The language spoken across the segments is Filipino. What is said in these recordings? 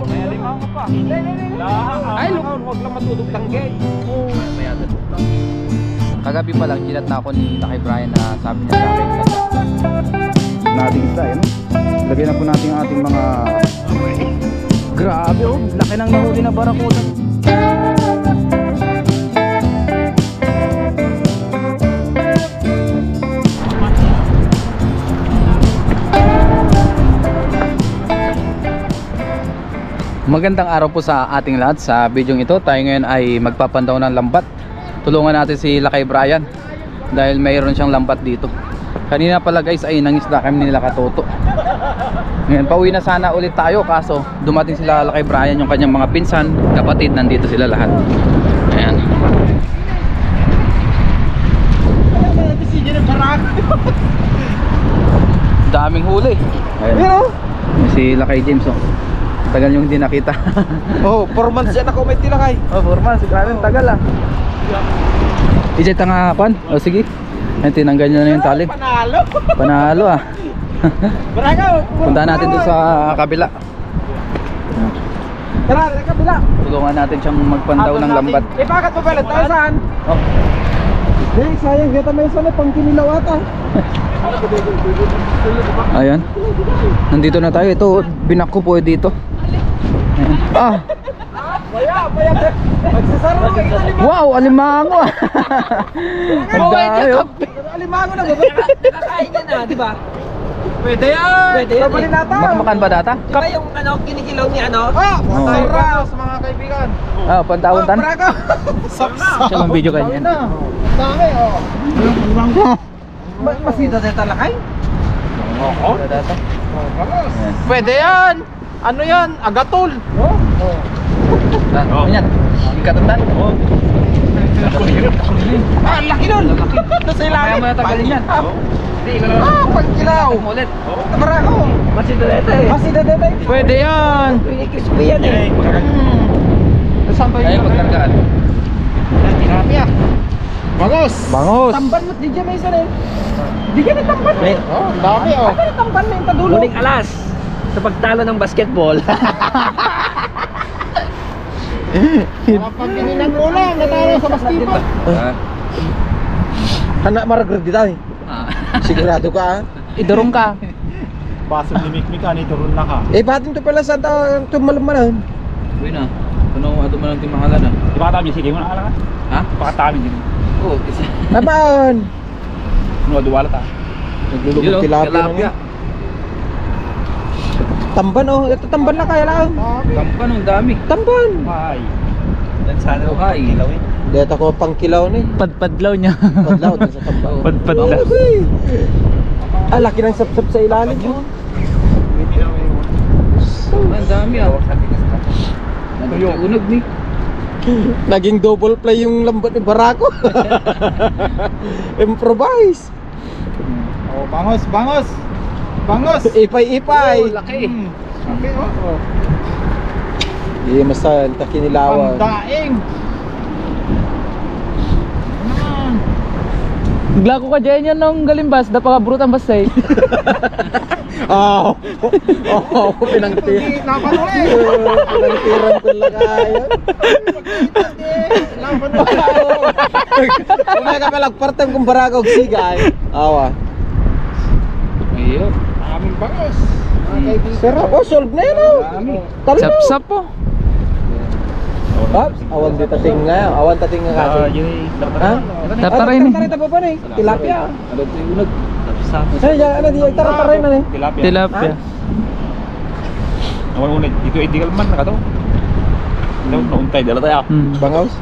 May alimaw ka pa. Ay, huwag lang matulog tanggay. Kagabi pa lang, chinat na ako ni Lakay Brian na sabi niya sa akin nating isda, no? Lagyan na po natin ang ating mga grabe oh, laki ng nahuli na barakuda. Magandang araw po sa ating lahat. Sa video ito, tayo ngayon ay magpapandaw ng lambat. Tulungan natin si Lakay Brian dahil mayroon siyang lambat dito. Kanina pala guys ay nangisda kami nila Katoto. Ngayon pauwi na sana ulit tayo, kaso dumating sila Lakay Brian, yung kanyang mga pinsan, kapatid, nandito sila lahat. Ayan. Daming huli. Ayan. Si Lakay James oh. Tagal yung hindi nakita. Oh, 4 months yan ako may tilakay. Oh, 4 months. Grabe, tagal ah. Ijay tanga pan. O sige. Ayun, tinanggal niya na yung tali. Panalo. Panalo ah. Barako. Punta natin doon sa kabila. Tara, sa kabila. Tulungan natin siyang magpandaw ng lambat. Eh, bakit pa pala tayo saan? Oh. Eh, sayang kita may sana pang kinilaw ata. Ayan. Nandito na tayo. Ito, binak ko po dito. Ayan. Ah. Maya. Magsasaro. Wow, alimango ah. Ang dami oh. Alimango na ba? Nakakain ka na, di ba? Pwede yan. Pwede yan. Pabalin natin. Makamakan ba data? Di ba yung ano, kinikilaw ni ano? Oh, tayo sa mga kaibigan. Ah, pantauntan. Barako. Siya ang video kanyan. Dami, oh. Masida na talakay? Oo. Data. Pwede yan. Ano yan? Agatol. Oh. Ayan. Ikatundan. Oh. Ah, laki nun. Nasa ilalim. Kaya mo na tagalin yan. Ah, pangkilaw. Ulit. Barako. Masida dito eh. Masida dito. Pwede yan. Crispy yan eh. Saan tayo? Kaya pagkargaan. Tilapia. Bangos. Bangos. Tamban mo, di dyan may isa rin. Di ka tamban mo. Oh, dami oh. Ano na tamban mo yung tadulo? Muling alas sa pagtalo ng basketball. Kapag gininan mo lang, natalo sa basketball. Anak maragrag di tayo. Sigurado ka ah. Idurong ka. Pasok ni Mikmik ani turun na ka. Eh, batin to pala sa tumalamanan. Uy na. Ano ato man ang timahalan ah. Di ba kami sige mo na ala ka? Ha? Pakatami din. Oo, isa. Naman. No duwala ta. Naglulubog tilapia. Tamban oh, ito tamban na kaya lang. Kampan ang dami. Tamban. Hay. Dan sana uhay. Dito ko pangkilaw ni. Padpadlaw niya. Padlaw din sa tamban. Padpadlaw. Ah, laki ng sapsap sa ilalim. Oh. Ang dami ah. Nagtuunog ni. Naging double play yung lambat ni Barako. Improvise. Oh, bangos, bangos. Bangos. Ipay-ipay. Oh, laki. Okay, oh. Di masan takinilawan. Pandaing. Glako ka dyan yan ng galimbas. Dapa ka brut ang basay. Oh. Oh, pinangtiran. Laban ulit. Pinangtiran ko lang kayo. Laban ulit. Kumaya ka palagpartan kung Barako og sigay. Awa. Ayun. Aming bangos. Sarap. Oh, solve na yun oh. Sap-sap po. Ops, awan di tating nga. Awan tating nga kasi. Ha? Tataray ni. Tataray pa pa ni. Tilapia. Ano ito yung unog? Sap-sap. Ay, ano di tataray na ni. Tilapia. Tilapia. Awal ulit. Ito ay digal man na ka to. Daw nauntay dala tayo. Bangaws.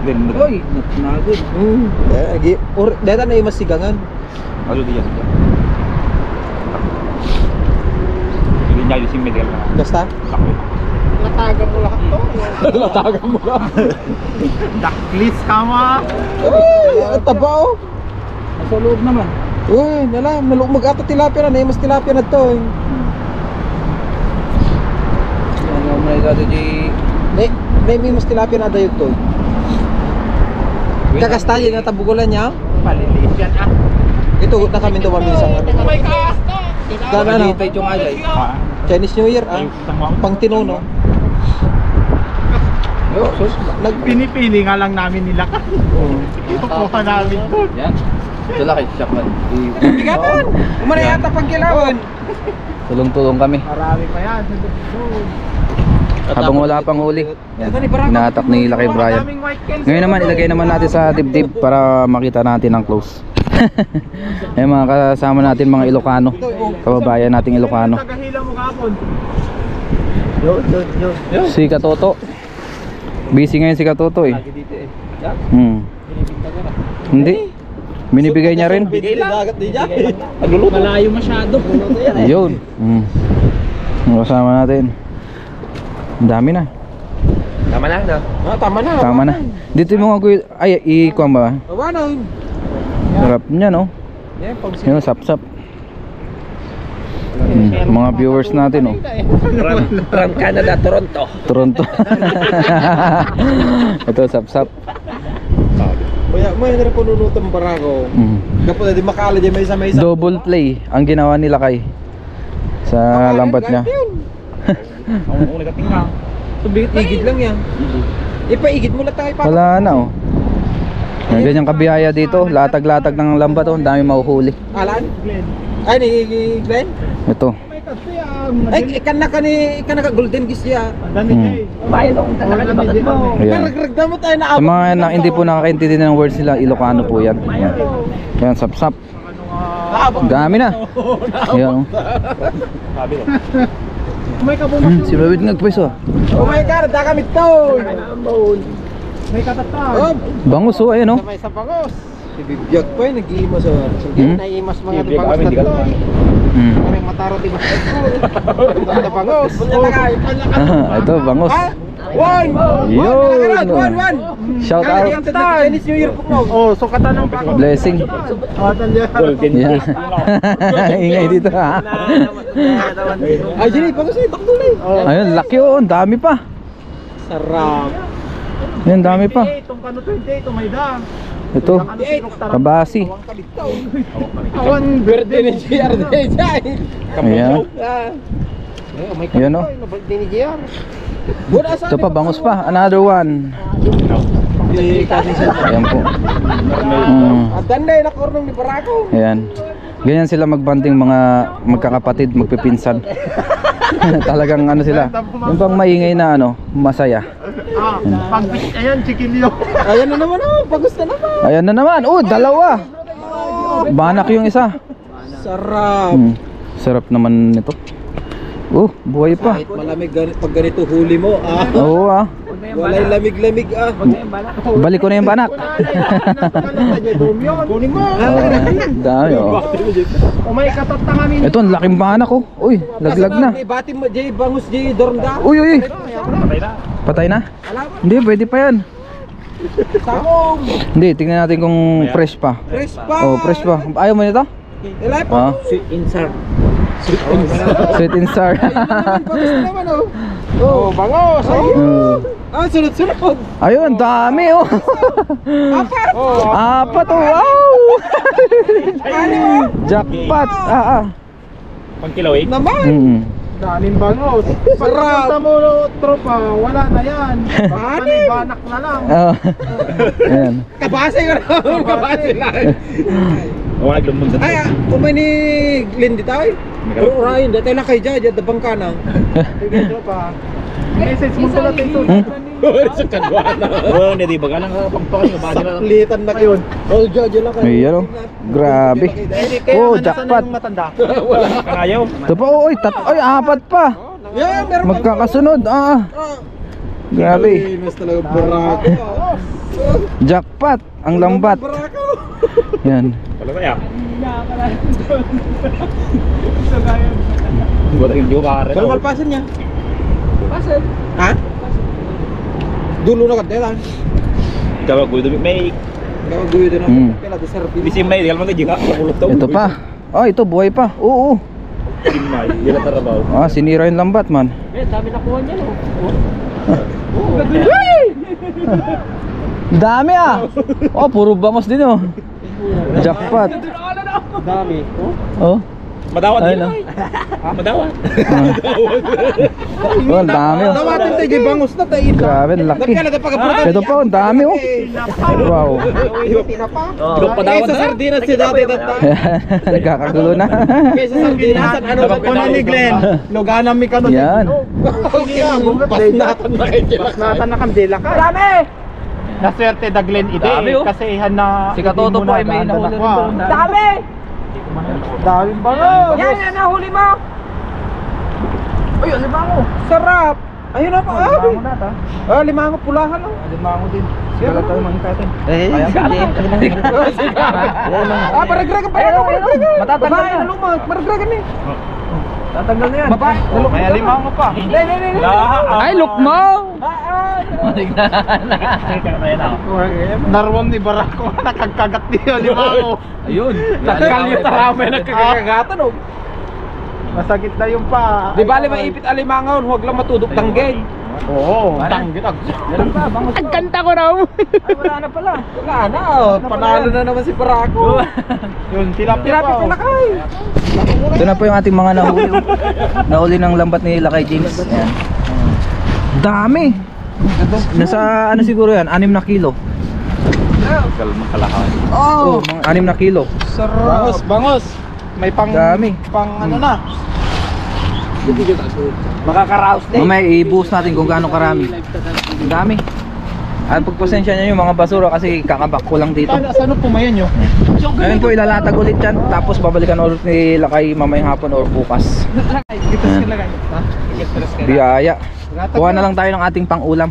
Then Uy, nagod. Data na yung masigangan. Ayo dia saja. Jadi nyari si medel. Basta? Latagan mo lahat to. Latagan mo lang. Daklis kama. Uy, ang taba oh. Sa loob naman. Uy, nalam, nalumag ato tilapia na. Mas tilapia na to. Yan nga muna ito di... May mas tilapia na dayog to. Kakastayin na tabugulan niya. Palilis yan ah. Ito na kami ito mamilisang. May kaas to. Gana na. Dito yung ajay. Chinese New Year, pang tinono. Pinipili nga lang namin nila ka. Kukuha namin doon. Yan. Ito laki, siyak man. Bigaton! Umana yata pagkilawan. Tulong-tulong kami. Marami pa yan. Doon. Habang wala pang huli. Yan. Inatak ni Lakay Brian. Ngayon naman, ilagay naman natin sa dibdib para makita natin ang close. Ayan mga kasama natin mga Ilocano. Kababayan nating Ilocano. Tagahila mo kapon. Si Katoto. Busy ngayon si Katoto eh. Hindi. Binibigay niya rin. Malayo masyado. Yun. Kasama natin. Ang dami na. Tama na, no? Tama na. Tama na. Dito yung mga kuya. Ay, ikuha ba? Tawanan. Sarap niya no. Yun, sap-sap. Mga viewers natin oh. From Canada, Toronto. Toronto. Ito, sap-sap. Kaya may na po nunutang barako. Kapag di makala di may isa. Double play ang ginawa nila kay sa lambat niya. Ang una kating nga. Igid lang yan. Ipaigid mo lang tayo pa. Wala na oh. Yan, ganyang kabiyaya dito. Latag-latag ng lambat oh. Ang dami mahuhuli. Alan? Ay, ni Glenn? Ito. Ay, ikan na ka golden gish ya. Bayan ako talaga bakit mo. Ayan. Nagragda mo tayo na Sa mga hindi po nakakaintindi ng words nila, Ilocano po yan. Ayan. Yan, sap-sap. Dami na. Ayan. Sabi ko. Si Bawid nagpwesto. Oh my God, da kami to. May katata. Oh, Bangus oh, ayan oh. May sa pangos. bibiyag pa yun, nag-iimas sa Naiimas mga Bibig dibangos kami, na di to. ka Parang mataro di ba? Ito pangos. Ito, bangus. One! Yun. One! Shout out. Chinese New Year po mo. Oh, sukatan ng pangos. Blessing. Golden Yan. Ingay dito ha. Ay, Jenny, pagkas ay takdulay. Ayun, laki oh. Ang dami pa. Sarap. Yan, dami pa. Itong kano 28, umayda. Ito, kabasi. Awan Birthday ni JR day jay. Ayan. Ayan oh. Birthday ni JR. Ito pa, bangus pa. Another one. Ayan po. Adanday na kornong ni Barako. Ayan. Ganyan sila magbanding mga magkakapatid, magpipinsan. Talagang ano sila. Yung pang maingay na ano, masaya. Pag-bitch, ayan, chiquilyo. Ayan na naman oh, pagos na naman. Ayan na naman. Oh, dalawa. Banak yung isa. Sarap. Sarap naman nito. Oh, buhay pa. Kahit malamig pag ganito huli mo Oo ah. Walay lamig-lamig Balik ko na yung banak. Kunin mo. Dami oh. Umay katata kami. Ito, ang laking banak oh. Uy, laglag na. Ibati mo Jay Bangus Jay Dornda. Uy, uy. Patay na. Patay na? Hindi, pwede pa yan. Takong. Hindi, tingnan natin kung fresh pa. Fresh pa. Oh, fresh pa. Ayaw mo nito? Ilay Ah. pa. Sweet and sour. Pagos na naman oh. Oh, bangos. Sunod-sunod. Ayun, dami oh. Apat. Apat oh, wow. Jackpot. Pangkilaw eh. Naman. Daming bangos. Sarap. Pagkanta mo, tropa, wala na yan. Anim. Banak na lang. Oh. Ayan. Kabase ka na. Kabase lang. Wala naglumbon sa Ay, umay ni Glenn di tayo. Pero Ryan, dati lang kay Jaja, dabang ka na. Sige, tropa. Message mo pala tayo. Sa kadwana. Oo, hindi ba ka lang pangpakay yung body na. Litan na kayo. Oh, Jaja lang kayo. Ayan oh. Grabe. Oh, jackpot. Matanda. Kangayaw. Ito pa, oh, ay, apat pa. Yeah, meron pa. Magkakasunod. Grabe. Mas talaga Barako. Jackpot. Ang lambat. Barako. Yan. Wala kaya. Wala yung jokare. Kalau malpasan niya. Pasan. Ha? Dulu na kadte lang. Ikaw ko dumi may Gawagoy doon Mm. ang pela de serbi. bisim may di kalman juga ulot to. Ito pa. Oh, ito buhay pa. Oo. Simay, di na tarabaw. Sinira yung lambat man. Dami nakuha niya, no? Dami ah. Oh, puro bangos din oh. Jackpot. Dami. Oh. Madawat Ayun, din oh. ay. Madawat. Oh, ang dami oh. Dawatin tayo di bangus na tayo. Grabe, ang laki. Ito po, ang dami oh. Wow. Ikaw padawat Sa na. sardinas si dati data. Nagkakagulo na. Kaysa sardinas, ano sa kuna ni Glenn? Luganan mi kanon. Yan. Basnatan na kayo. Basnatan na kandila ka. Dami! Naswerte da Glenn ide. Dami, oh. Kasi ihan na. Si Katoto po ay may nahuli rin doon. Dami! Daming bangus. Yan, yan, nahuli mo! Ay, limango! Sarap! Ayun na pa, Limango na ta. Ah, limango, pulahan oh. Limango din. Kala tayo mangikatin. Ah, paragragan pa yan, paragragan! Matatanggal Babae, na. nalumag, paragragan eh. Tatanggal na yan. Babae, nalumag. May limango pa. Hindi. Ay, lukmo! Narwam ni Barako nakagkagat niyo limango. Ayun. Nagkalita may nagkakagatan oh. Masakit na yung pa. Di bali may ipit alimangaw, huwag lang matudok tanggay. Oo, Wala. tanggit. Meron pa, bangus. Ang kanta ko raw. Ay, wala na pala. Wala na oh. Panalo na naman si Barako. Yun, tilapia Tirapi pa. pala kay. Ito na po yung ating mga nahuli. Nahuli ng lambat ni Lakay James. Ayan. Dami. Nasa ano siguro yan? 6 na kilo. Oh, Mga 6 na kilo. Bangus, bangus. May pang Dami. pang ano na. makakaraos din. Mamaya ibuhos natin kung gaano karami. Ang dami. At pagpasensya nyo yung mga basura kasi kakabak ko lang dito. Saan pumayan nyo? Ngayon po ilalatag ulit yan. Tapos babalikan ulit ni Lakay mamayang hapon or bukas. Biyaya. Kuha na lang tayo ng ating pang-ulam.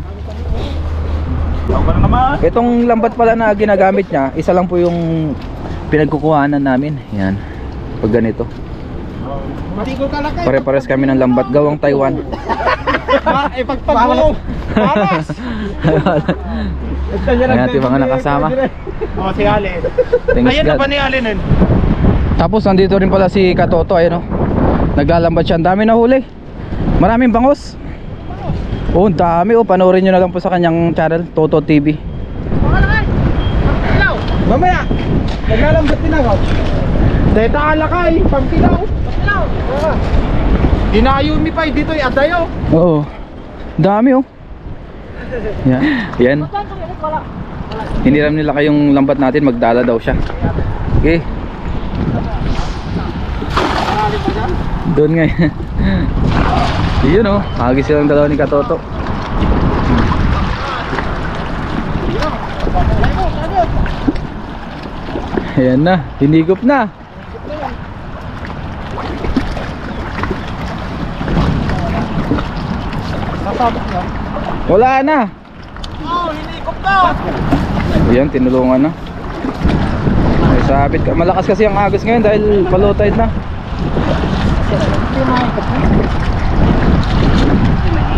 Itong lambat pala na ginagamit niya, isa lang po yung pinagkukuhanan namin. Yan. Pag ganito. Pare-pares kami ng lambat gawang Taiwan. Pagpagulong. Paras. Ayan ating mga nakasama. Oh, si Allen. Thanks Ayan na God. ba ni Allen nun? Tapos nandito rin pala si Katoto, ayun oh. Naglalambat siya, ang dami na huli. Maraming bangus. Oh, ang dami oh, panoorin nyo na lang po sa kanyang channel, Toto TV. Mamaya. Naglalambat din ako. Dahil alakay, pampilaw. Dinayumi pa dito ay adayo. Oo. Dami oh. Yan. Yan. Hiniram nila kayong lambat natin, magdala daw siya. Okay. Doon nga. Yun oh. Agis silang dalawa ni Katoto. Ayan na. Hinigop na. Wala na. Oh, hinikop na. Ayan, tinulungan na. Ay, sabit ka. Malakas kasi ang agos ngayon dahil low tide na.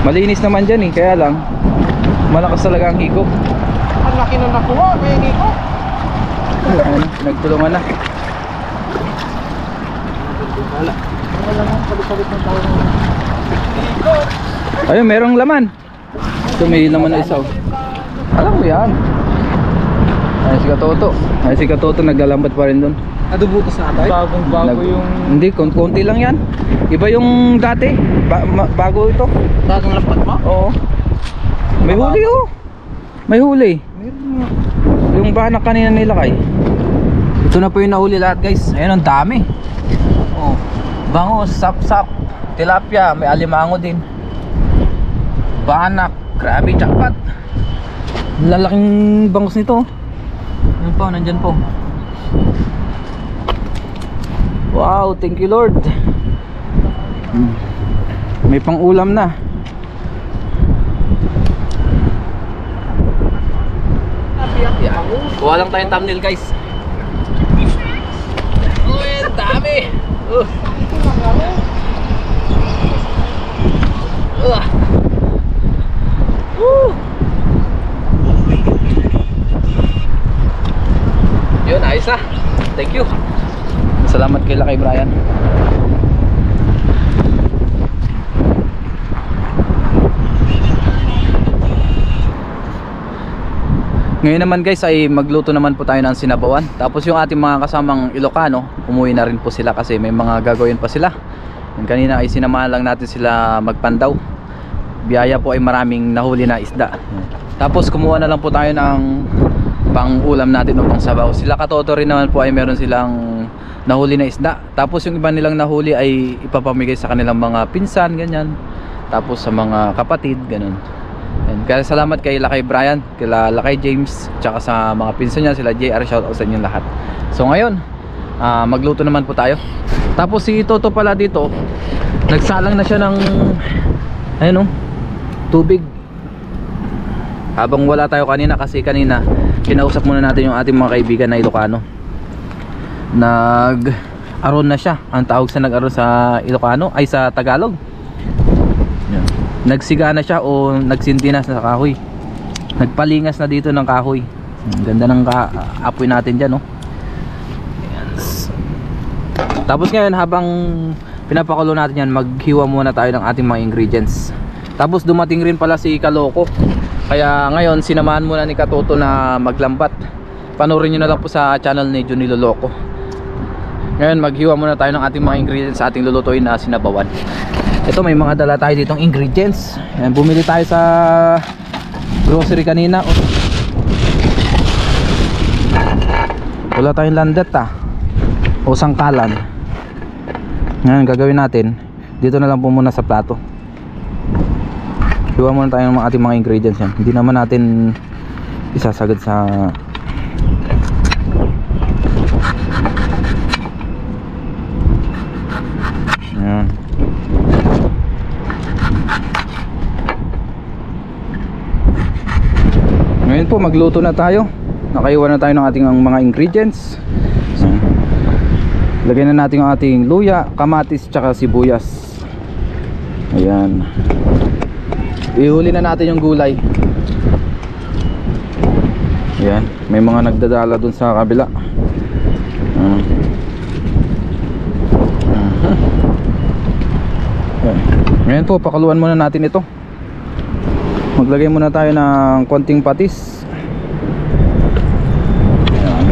Malinis naman dyan eh, kaya lang malakas talaga ang higop. Ang laki na nakuha, may hinikop. Ayan, nagtulungan na. Ayun, merong laman. Ito may laman na isa oh. Alam mo yan. Ay si Katoto. Ay si Katoto naglalambat pa rin doon. Adubutos na tayo. Bagong bago yung Hindi, konti lang yan. Iba yung dati. Bago ito. bagong lampat mo. Oo. May huli oh. May huli. Yung banak kanina nilakay. Ito na po yung nahuli lahat guys. Ayun, ang dami. Oh. Bangus, sap-sap, tilapia, may alimango din. Banak, grabe, jackpot. Lalaking bangus nito. Ayun po, nandyan po. Wow, thank you Lord. May pang-ulam na. Kuha lang tayong thumbnail guys. Uy, ang dami. Yun, ayos na. Thank you. Salamat kay Lakay Brian. Ngayon naman guys ay magluto naman po tayo ng sinabawan. Tapos yung ating mga kasamang Ilocano, umuwi na rin po sila kasi may mga gagawin pa sila. Yung kanina ay sinamahan lang natin sila magpandaw. Biyaya po ay maraming nahuli na isda. Tapos kumuha na lang po tayo ng pang ulam natin o pang sabaw. Sila Katoto rin naman po ay meron silang nahuli na isda. Tapos yung iba nilang nahuli ay ipapamigay sa kanilang mga pinsan, ganyan. Tapos sa mga kapatid, ganun. And kaya salamat kay Lakay Brian, kay Lakay James, tsaka sa mga pinsan niya, sila JR, shoutout sa inyong lahat. So ngayon, magluto naman po tayo. Tapos si Toto pala dito, nagsalang na siya ng ayun, tubig. Habang wala tayo kanina, kasi kanina kinausap muna natin yung ating mga kaibigan na Ilocano. Nag-aron na siya. Ang tawag sa nag-aron sa Ilocano ay sa Tagalog. Yan. Nagsiga na siya o nagsindinas na sa kahoy. Nagpalingas na dito ng kahoy. Ang ganda ng apoy natin dyan, no? Yes. Tapos ngayon habang pinapakulo natin yan, maghiwa muna tayo ng ating mga ingredients. Tapos dumating rin pala si Kaloko. Kaya ngayon sinamahan muna ni Katoto na maglambat. Panoorin nyo na lang po sa channel ni Johnny Loloco. Ngayon maghiwa muna tayo ng ating mga ingredients sa ating lulutuin na sinabawan. Ito, may mga dala tayo ditong ingredients. Ayan, bumili tayo sa grocery kanina. Wala tayong landet o sangkalan. Ngayon gagawin natin, dito na lang po muna sa plato. Hiwa muna tayo ng ating mga ingredients yan. Hindi naman natin isasagad sa ayan. Ngayon po magluto na tayo. Nakaiwan na tayo ng ating mga ingredients. Lagyan na natin ang ating luya, kamatis, tsaka sibuyas. Ayan. Ihuli na natin yung gulay. Ayan. May mga nagdadala dun sa kabila. Ngayon po, pakaluan muna natin ito. Maglagay muna tayo ng konting patis. Ayan.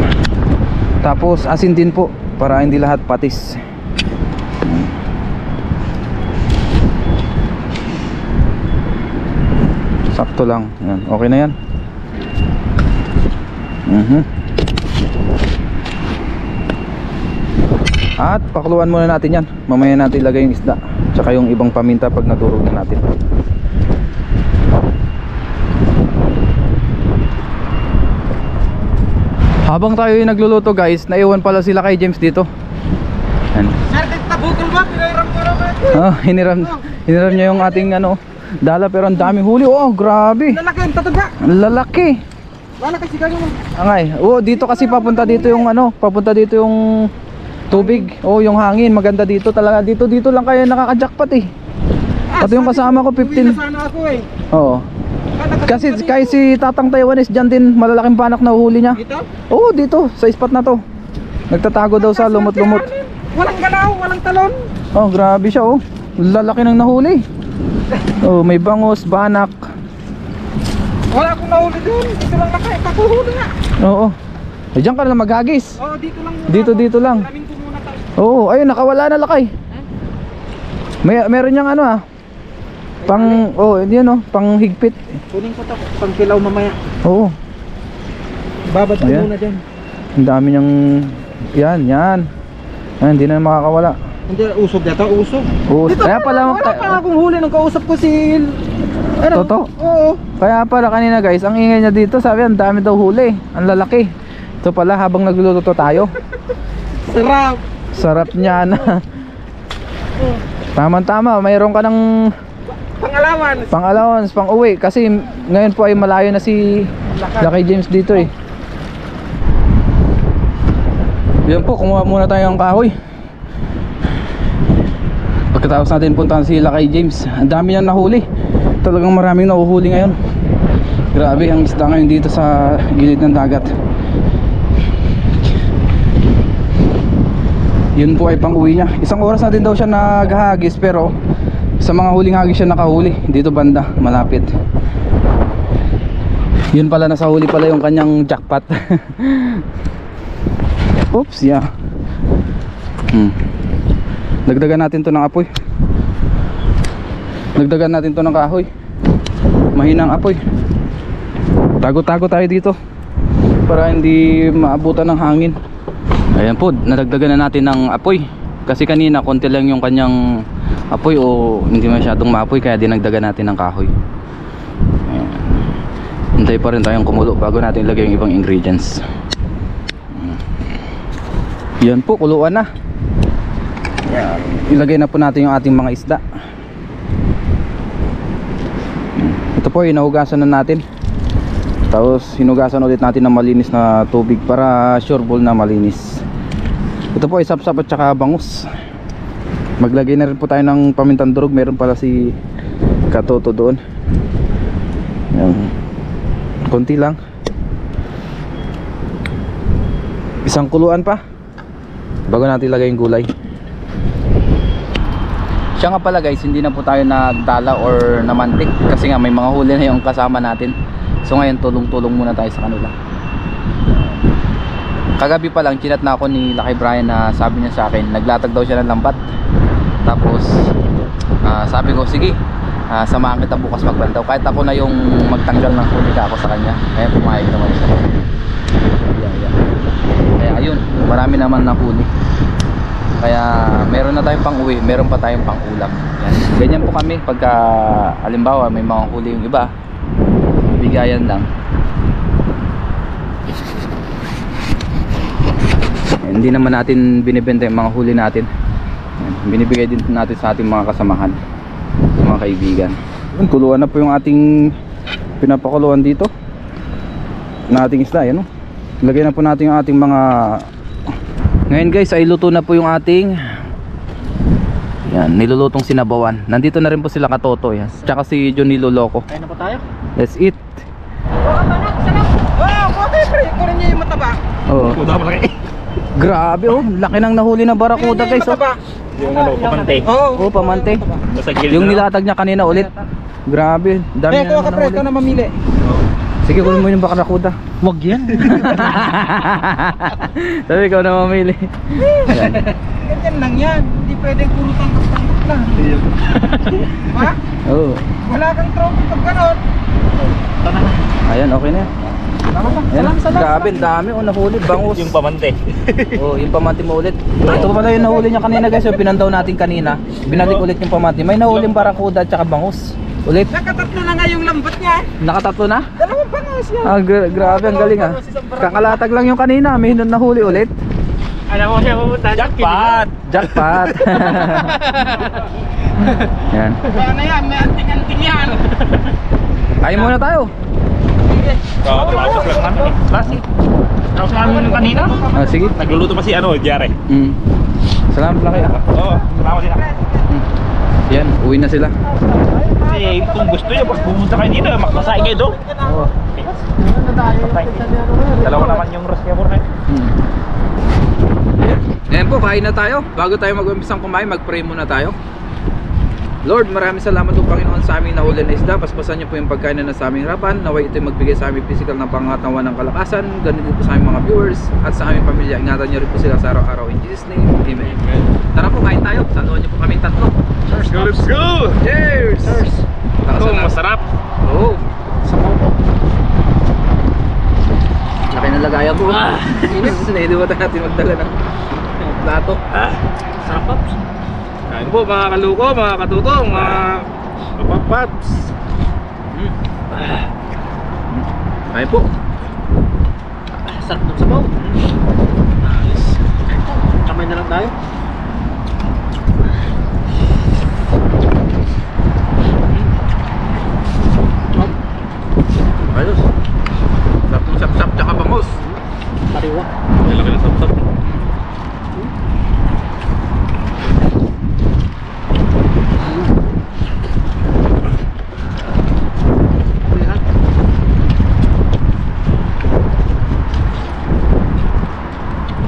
Tapos asin din po, para hindi lahat patis. Sakto lang. Ayan. Okay na yan. At pakuluan muna natin yan. Mamaya natin ilagay yung isda, tsaka yung ibang paminta pag nadurog na natin. Habang tayo yung nagluluto guys, naiwan pala sila kay James dito. Ayan. Hiniram niya yung ating dala, pero ang daming huli. Oh, grabe. Lalaki, ang tataga. Lalaki. Wala kasi ganyan. Angay. Oh, dito kasi papunta dito yung papunta dito yung tubig. Oh, yung hangin maganda dito talaga. Dito lang kaya nakaka-jackpot eh. Pati yung kasama ko 15. Sana ako eh. Oo. Kasi si Tatang Taiwanese dyan din, malalaking panak na uhuli niya. Dito? Oo, dito sa spot na to. Nagtatago daw sa lumot-lumot. Walang galaw, walang talon. Oh, grabe siya oh. Lalaki ng nahuli. Oh, may bangos, banak. Wala akong nahuli doon. Dito lang pakuhuli nga. Oo. Eh, diyan ka na maghagis. Oo, dito lang muna. Dito lang. Maraming po muna tayo. Oo, ayun, nakawala na Lakay. Meron niyang pang higpit. Kunin ko to, pang kilaw mamaya. Oo. Babad ko Ayan. muna dyan. Ang dami niyang yan. Hindi na makakawala. Hindi, usog yata, usog. Oo, kaya pala Wala pa akong huli nung kausap ko si... Toto? Oo. Kaya pala kanina guys, ang ingay niya dito, sabi ang dami daw huli. Ang lalaki. Ito pala habang nagluluto tayo. Sarap. Sarap niya na. Tama, mayroon ka ng pang-allowance, pang-uwi. Kasi ngayon po ay malayo na si Lakay James dito eh. Yan po, kumuha muna tayo ng kahoy. Pagkatapos natin puntahan si Lakay James, ang dami niyang nahuli. Talagang maraming nahuhuli ngayon. Grabe ang isda ngayon dito sa gilid ng dagat. Yun po ay pang-uwi niya. Isang oras na din daw siya naghahagis, pero sa mga huling hagis siya nakahuli dito banda, malapit. Yun pala, nasa huli pala yung kanyang jackpot. Oops, yeah. Dagdagan natin to ng apoy. Dagdagan natin to ng kahoy. Mahinang apoy. Tago-tago tayo dito para hindi maabutan ng hangin. Ayan po, nadagdagan na natin ng apoy. Kasi kanina konti lang yung kanyang apoy o hindi masyadong maapoy, kaya dinagdagan natin ng kahoy. Ayan. Hintay pa rin tayong kumulo bago natin ilagay yung ibang ingredients. Yan po, kuluan na. Ayan. Ilagay na po natin yung ating mga isda. Ito po, hinugasan na natin. Tapos hinugasan ulit natin ng malinis na tubig para sure ball na malinis. Ito po, isapsap at saka bangus. Maglagay na rin po tayo ng pamintang durog. Meron pala si Katoto doon. Ayan. Konti lang. Isang kuluan pa bago natin ilagay yung gulay. Siya nga pala guys, hindi na po tayo nagdala or namantik kasi nga may mga huli na yung kasama natin. So ngayon tulong-tulong muna tayo sa kanila. Kagabi pa lang chinat na ako ni Lucky Brian na sabi niya sa akin, naglatag daw siya ng lambat. Tapos sabi ko, sige, samahan kita bukas magbandaw. Kahit ako na yung magtanggal ng huli ka ako sa kanya. Kaya pumayag naman siya. Kaya ayun, marami naman na huli. Kaya meron na tayong pang uwi, meron pa tayong pang ulam. Yan. Ganyan po kami pagka halimbawa may mga huli yung iba, bigayan lang. Hindi naman natin binibenta yung mga huli natin. Binibigay din natin sa ating mga kasamahan, sa mga kaibigan. Kuluan na po yung ating pinapakuluan dito na ating isda. Yan, ilagay na po natin yung ating mga. Ngayon guys ay luto na po yung ating nilulutong sinabawan. Nandito na rin po sila Katoto, yan. Tsaka si John Niloloko. Kaya na po tayo? Let's eat. Kunin niya yung mataba. Oo. Grabe oh, laki ng nahuli na barakuda guys oh. Yung ano, pamante. Oh, pamante. Nasa gilid Yung na. nilatag niya kanina ulit. Grabe, dami na Kuha ka pre, ikaw na mamili. Sige, kunin mo yung barakuda. Wag yan. Sabi ikaw na mamili. Ayan. Ganyan lang yan. Hindi pwedeng puro tangkap-tangkap lang. Ha? Oo. Wala kang trophy pag ganon. Ayan, okay na yan. Ayan, grabe, dami oh, nahuli, bangus. Yung pamante. Oh, yung pamati mo ulit. Ito pala yung nahuli niya kanina guys, yung pinandaw natin kanina. Binalik ulit yung pamati. May nahuling barakuda at saka bangus. Ulit. Nakatatlo na nga yung lambat niya. Nakatatlo na? Dalawang bangus yan. Grabe, ang galing ah. Kakalatag lang yung kanina, may nahuli ulit. Alam mo siya pupunta. Jackpot! Jackpot. Yan. Kaya na yan, may anting-anting yan. Kain muna tayo. Tapos lang namin eh. Klase. Tapos namin yung kanina. Sige. Nagluluto pa si ano, Jare. Salamat laki ah. Oo, salamat din ako. Yan, uwi na sila. Kasi kung gusto nyo, pag pumunta kayo dito, magpasahin kayo doon. Oo. Dalawa naman yung Roscabor na yun. Ayan po, kain na tayo. Bago tayo mag-umpisang kumain, mag-pray muna tayo. Lord, maraming salamat po Panginoon sa aming nahuli na isda. Paspasan niyo po yung pagkain na nasa aming harapan. Naway ito'y magbigay sa aming physical na pangatawan ng kalakasan. Ganun din po sa aming mga viewers at sa aming pamilya. Ingatan niyo rin po sila sa araw-araw. In Jesus' name, Amen. Tara po, kain tayo. Saluhan niyo po kaming tatlo. Let's go, let's go! Cheers! Cheers! Ito, masarap. Oo. Sapaw po. Laki na lagayan ko. Inis na hindi ba natin magdala ng plato. Sarap. Kain po mga kaluko, mga katutong, mga kapapats. Kain po. Sarap ng sabaw. Kamay na lang tayo. Ayos. Sarap ng sap-sap tsaka bangus. Tariwa. May laki ng sap-sap.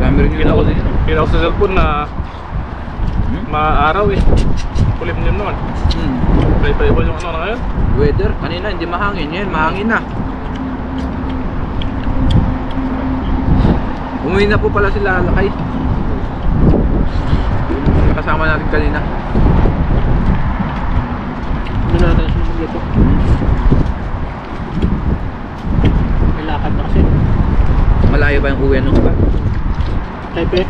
Dami rin yung nahuli. Kita ko sa cellphone na maaraw eh. Kulit niyo naman. Play-play ba yung ano na ngayon? Weather, kanina hindi mahangin. Ngayon mahangin na. Umuwi na po pala sila Lakay. Kasama natin kanina. Hindi na natin sumag dito. May lakad na kasi. Malayo ba yung uwi nung iba? Taipei.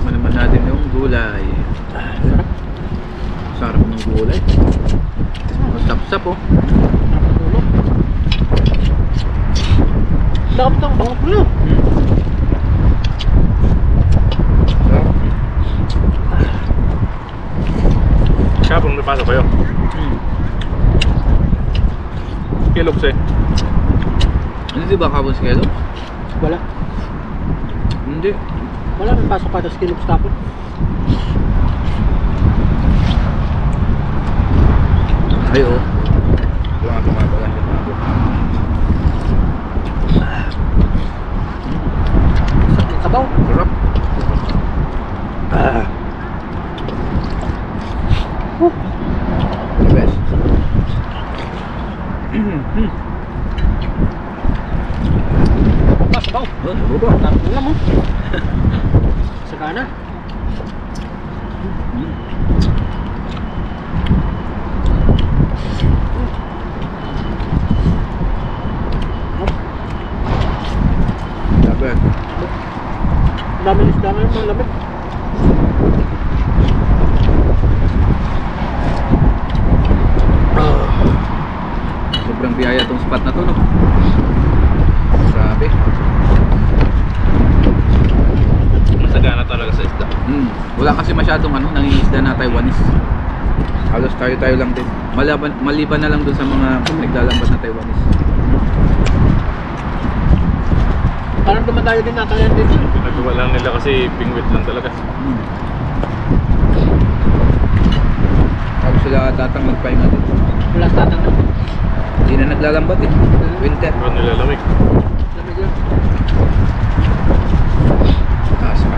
Manaman natin yung gulay. Sarap. Sarap ng gulay. Sap-sap oh. Nakatulog. Dapat ang bangok mo yun. Sarap. Kapag napasok kayo. Kilog sa'yo. Hindi ba kapon si Kelo? Wala. Hindi. Wala may pasok pa sa Skillops tapon. Ay oh. Wala nga tumabalan yung mga Sakit sabaw. sarap. The best. Sabaw. Oh, ba? Tapos lang mo. Sagana. Dapat. Dami yung mga lamig. Sobrang biyaya tong spot na to, no? Grabe. Masagana talaga sa isda. Wala kasi masyadong nangingisda na Taiwanese. Halos tayo lang din. Maliban na lang dun sa mga naglalambat na Taiwanese. Parang dumadayo din natin yan dito. Pinagawa lang nila kasi pingwit lang talaga. Tapos sila tatang magpahinga din. Wala sa tatang. Hindi na naglalambat eh. Winter. Pero nilalamig. Lamig lang. Taas pa.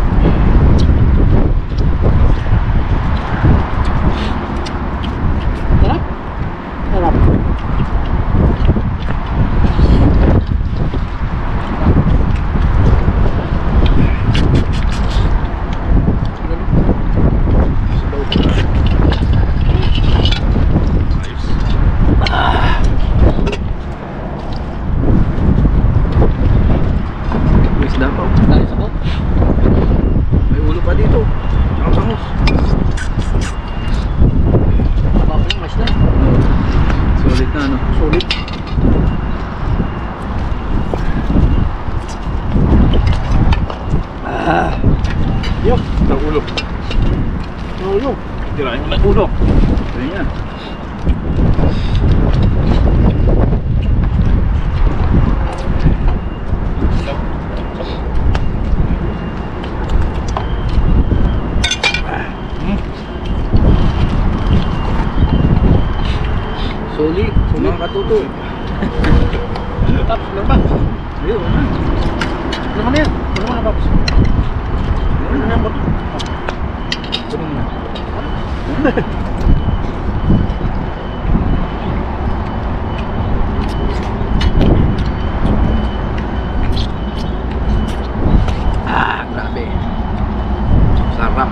Sarap. Sarap. Isda pa. Dali sabaw. May ulo pa dito. Tsaka bangus. Sabaw yung mais na. Solid na ano. Solid. Yok. Sa ulo. Ulo. Tirahin mo na ulo. Ito yan. Solid. Mga katuto. Tapos lang ba? Ayun. Ano man yan? Ano man na Pops? Ano na yan mo? Kunin na. Grabe. Sarap.